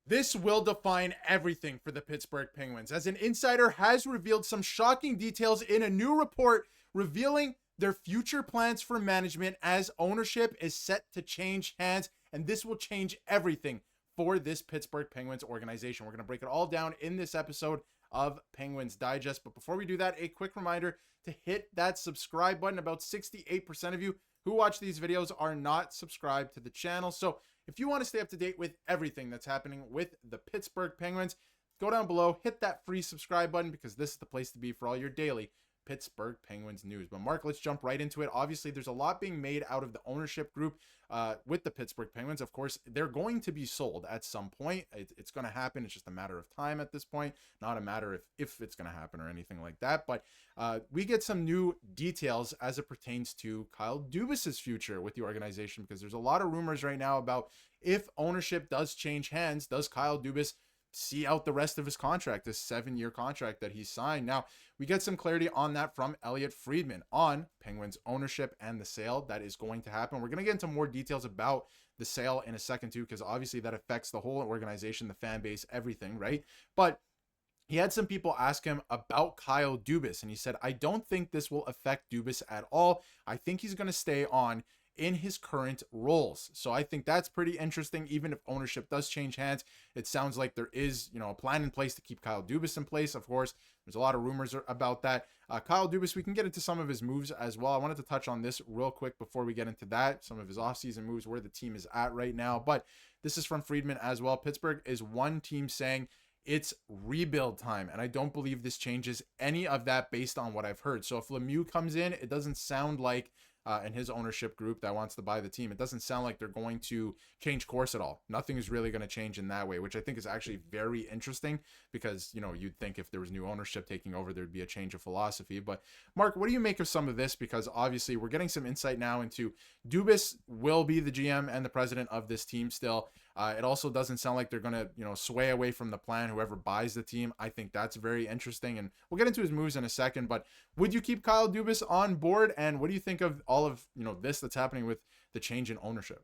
This will define everything for the Pittsburgh Penguins, as an insider has revealed some shocking details in a new report revealing their future plans for management as ownership is set to change hands, and this will change everything for this Pittsburgh Penguins organization. We're going to break it all down in this episode of Penguins Digest, but before we do that, a quick reminder to hit that subscribe button. About 68% of you who watch these videos are not subscribed to the channel, so if you want to stay up to date with everything that's happening with the Pittsburgh Penguins, go down below, hit that free subscribe button, because this is the place to be for all your daily Pittsburgh Penguins news. But Mark, let's jump right into it. Obviously, there's a lot being made out of the ownership group with the Pittsburgh Penguins. Of course, they're going to be sold at some point. It's going to happen. It's just a matter of time at this point, not a matter if it's going to happen or anything like that. But we get some new details as it pertains to Kyle Dubas's future with the organization, because there's a lot of rumors right now about if ownership does change hands, does Kyle Dubas see out the rest of his contract, this 7-year contract that he signed. Now, we get some clarity on that from Elliotte Friedman on Penguins ownership and the sale that is going to happen. We're going to get into more details about the sale in a second too, because obviously that affects the whole organization, the fan base, everything, right? But he had some people ask him about Kyle Dubas, and he said, I don't think this will affect Dubas at all. I think he's going to stay on in his current roles. So I think that's pretty interesting. Even if ownership does change hands, it sounds like there is, a plan in place to keep Kyle Dubas in place. Of course, there's a lot of rumors about that. Kyle Dubas, we can get into some of his moves as well. I wanted to touch on this real quick before we get into that, some of his offseason moves, where the team is at right now. But this is from Friedman as well. Pittsburgh is one team saying it's rebuild time, and I don't believe this changes any of that based on what I've heard. So if Lemieux comes in, it doesn't sound like and his ownership group that wants to buy the team, it doesn't sound like they're going to change course at all. Nothing is really going to change in that way, which I think is actually very interesting, because, you'd think if there was new ownership taking over, there'd be a change of philosophy. But Mark, what do you make of some of this? Because obviously we're getting some insight now into Dubas will be the GM and the president of this team still. It also doesn't sound like they're going to, sway away from the plan, whoever buys the team. I think that's very interesting, and we'll get into his moves in a second. But would you keep Kyle Dubas on board? And what do you think of all of, this that's happening with the change in ownership?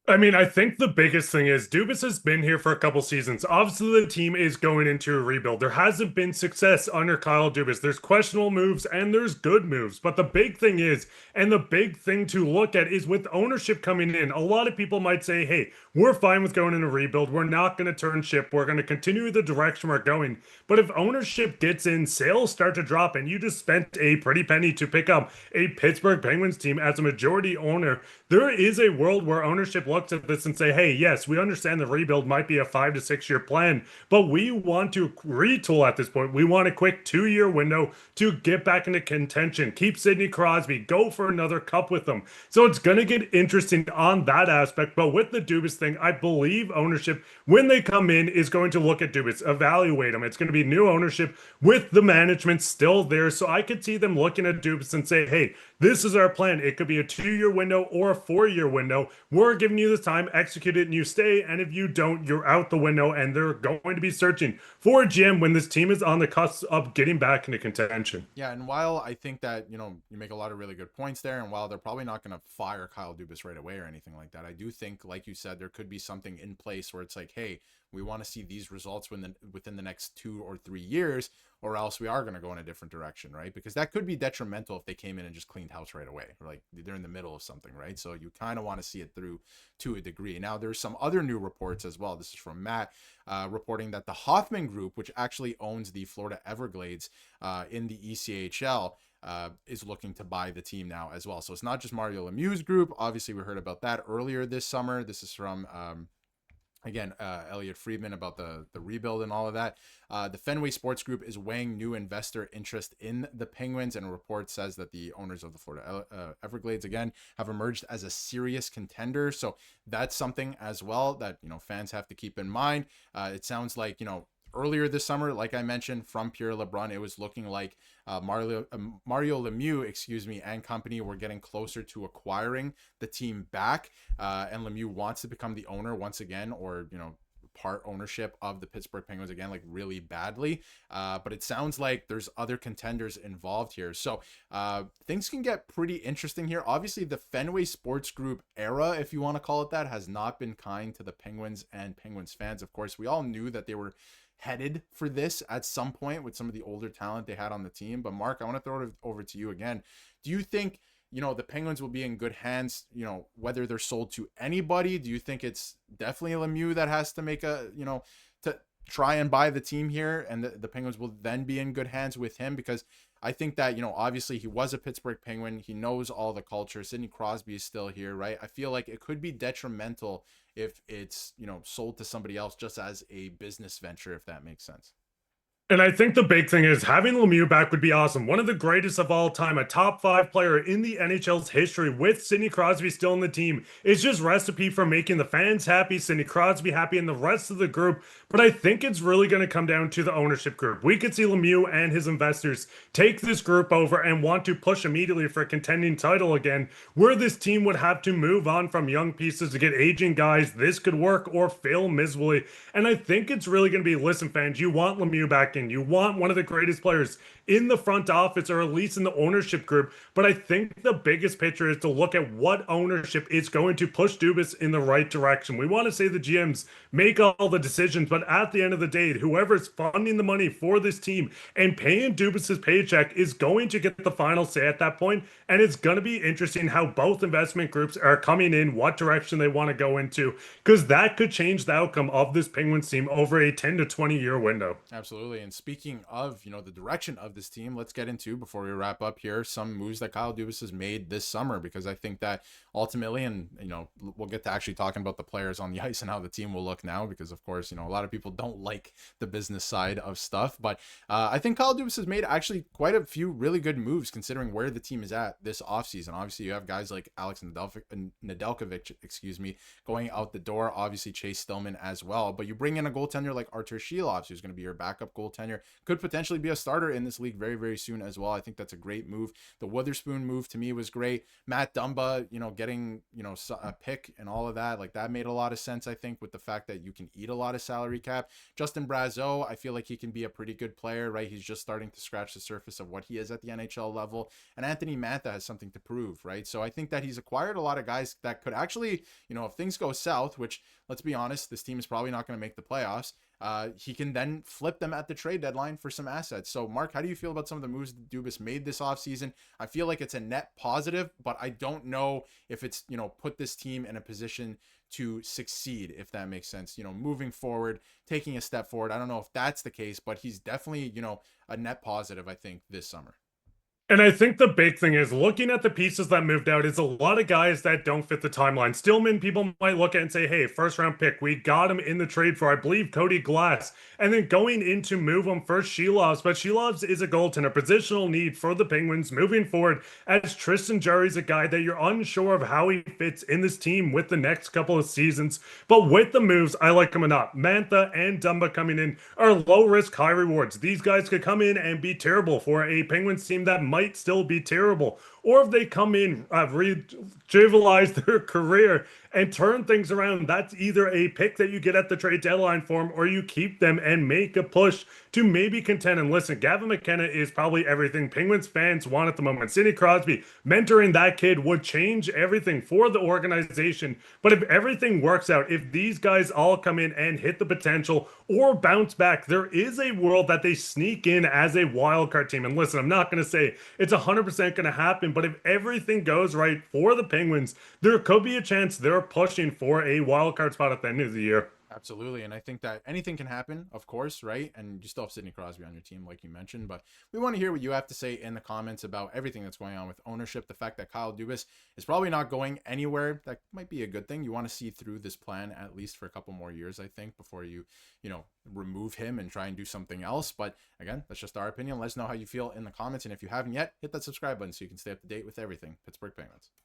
I mean, I think the biggest thing is Dubas has been here for a couple seasons. Obviously, the team is going into a rebuild. There hasn't been success under Kyle Dubas. There's questionable moves and there's good moves. But the big thing is, and the big thing to look at is with ownership coming in, a lot of people might say, hey, we're fine with going in a rebuild. We're not going to turn ship. We're going to continue the direction we're going. But if ownership gets in, sales start to drop, and you just spent a pretty penny to pick up a Pittsburgh Penguins team as a majority owner, there is a world where ownership looks at this and say, hey, yes, we understand the rebuild might be a 5 to 6 year plan, but we want to retool at this point. We want a quick 2-year window to get back into contention, keep Sidney Crosby, go for another cup with them. So it's going to get interesting on that aspect. But with the Dubas thing, I believe ownership, when they come in, is going to look at Dubas, evaluate him. It's going to be new ownership with the management still there. So I could see them looking at Dubas and say, hey, this is our plan. It could be a 2-year window or a 4-year window. We're giving you this time, execute it, and you stay. And if you don't, you're out the window. And they're going to be searching for a GM when this team is on the cusp of getting back into contention. Yeah, and while I think that, you make a lot of really good points there, and while they're probably not going to fire Kyle Dubas right away or anything like that, I do think, like you said, there could be something in place where it's like, hey, we want to see these results within the next 2 or 3 years, or else we are going to go in a different direction, right? Because that could be detrimental if they came in and just cleaned house right away, or like they're in the middle of something, right? So you kind of want to see it through to a degree. Now, there's some other new reports as well. This is from Matt, reporting that the Hoffman Group, which actually owns the Florida Everglades in the ECHL, is looking to buy the team now as well. So it's not just Mario Lemieux's group. Obviously, we heard about that earlier this summer. This is from again, Elliotte Friedman about the rebuild and all of that. The Fenway Sports Group is weighing new investor interest in the Penguins, and a report says that the owners of the Florida Everglades, again, have emerged as a serious contender. So that's something as well that, fans have to keep in mind. It sounds like, earlier this summer, like I mentioned, from Pierre LeBrun, it was looking like Mario Lemieux, and company were getting closer to acquiring the team back. And Lemieux wants to become the owner once again, or, part ownership of the Pittsburgh Penguins again, like really badly. But it sounds like there's other contenders involved here. So things can get pretty interesting here. Obviously, the Fenway Sports Group era, if you want to call it that, has not been kind to the Penguins and Penguins fans. Of course, we all knew that they were headed for this at some point with some of the older talent they had on the team. But Mark, I want to throw it over to you again. Do you think, the Penguins will be in good hands, whether they're sold to anybody? Do you think it's definitely Lemieux that has to make to try and buy the team here, and the Penguins will then be in good hands with him? Because I think that, obviously he was a Pittsburgh Penguin. He knows all the culture. Sidney Crosby is still here, right? I feel like it could be detrimental if it's, sold to somebody else just as a business venture, if that makes sense. And I think the big thing is having Lemieux back would be awesome. One of the greatest of all time, a top 5 player in the NHL's history with Sidney Crosby still in the team is just recipe for making the fans happy, Sidney Crosby happy, and the rest of the group. But I think it's really going to come down to the ownership group. We could see Lemieux and his investors take this group over and want to push immediately for a contending title again, where this team would have to move on from young pieces to get aging guys. This could work or fail miserably. And I think it's really going to be, listen, fans, you want Lemieux back in. You want one of the greatest players in the front office, or at least in the ownership group. But I think the biggest picture is to look at what ownership is going to push Dubas in the right direction. We want to say the GMs make all the decisions, but at the end of the day, whoever's funding the money for this team and paying Dubas's paycheck is going to get the final say at that point. And it's going to be interesting how both investment groups are coming in, what direction they want to go into, because that could change the outcome of this Penguins team over a 10 to 20 year window. Absolutely. And speaking of, the direction of this team, let's get into, before we wrap up here, some moves that Kyle Dubas has made this summer, because I think that ultimately, and, we'll get to actually talking about the players on the ice and how the team will look now, because of course, a lot of people don't like the business side of stuff, but I think Kyle Dubas has made actually quite a few really good moves considering where the team is at this offseason. Obviously, you have guys like Alex Nedeljkovic, going out the door, obviously Chase Stillman as well, but you bring in a goaltender like Artur Shilovs, who's going to be your backup goaltender, could potentially be a starter in this league very, very soon as well. I think that's a great move. The Witherspoon move to me was great. Matt Dumba, getting, a pick and all of that, like that made a lot of sense, I think, with the fact that you can eat a lot of salary cap. Justin Brazeau, I feel like he can be a pretty good player, right? He's just starting to scratch the surface of what he is at the NHL level. And Anthony Mantha has something to prove, right? So I think that he's acquired a lot of guys that could actually, if things go south, which, let's be honest, this team is probably not going to make the playoffs, he can then flip them at the trade deadline for some assets. So, Mark, how do you feel about some of the moves that Dubas made this offseason? I feel like it's a net positive, but I don't know if it's, put this team in a position to succeed, if that makes sense, moving forward, taking a step forward. I don't know if that's the case, but he's definitely, a net positive, I think, this summer. And I think the big thing is looking at the pieces that moved out is a lot of guys that don't fit the timeline. Stillman, people might look at and say, hey, first round pick, we got him in the trade for, I believe, Cody Glass. And then going in to move him for Shilovs. But Shilovs is a goaltender, positional need for the Penguins moving forward, as Tristan Jarry's a guy that you're unsure of how he fits in this team with the next couple of seasons. But with the moves, I like them enough. Mantha and Dumba coming in are low risk, high rewards. These guys could come in and be terrible for a Penguins team that might still be terrible, or if they come in, revitalize their career and turn things around, that's either a pick that you get at the trade deadline for them, or you keep them and make a push to maybe contend. And listen, Gavin McKenna is probably everything Penguins fans want at the moment. Sidney Crosby, mentoring that kid would change everything for the organization. But if everything works out, if these guys all come in and hit the potential or bounce back, there is a world that they sneak in as a wild card team. And listen, I'm not going to say it's 100% going to happen, but if everything goes right for the Penguins, there could be a chance they're pushing for a wild card spot at the end of the year. Absolutely. And I think that anything can happen, of course, right? And you still have Sidney Crosby on your team, like you mentioned, but we want to hear what you have to say in the comments about everything that's going on with ownership. The fact that Kyle Dubas is probably not going anywhere, that might be a good thing. You want to see through this plan at least for a couple more years, I think, before you remove him and try and do something else. But again, that's just our opinion. Let us know how you feel in the comments. And if you haven't yet, hit that subscribe button so you can stay up to date with everything Pittsburgh Penguins.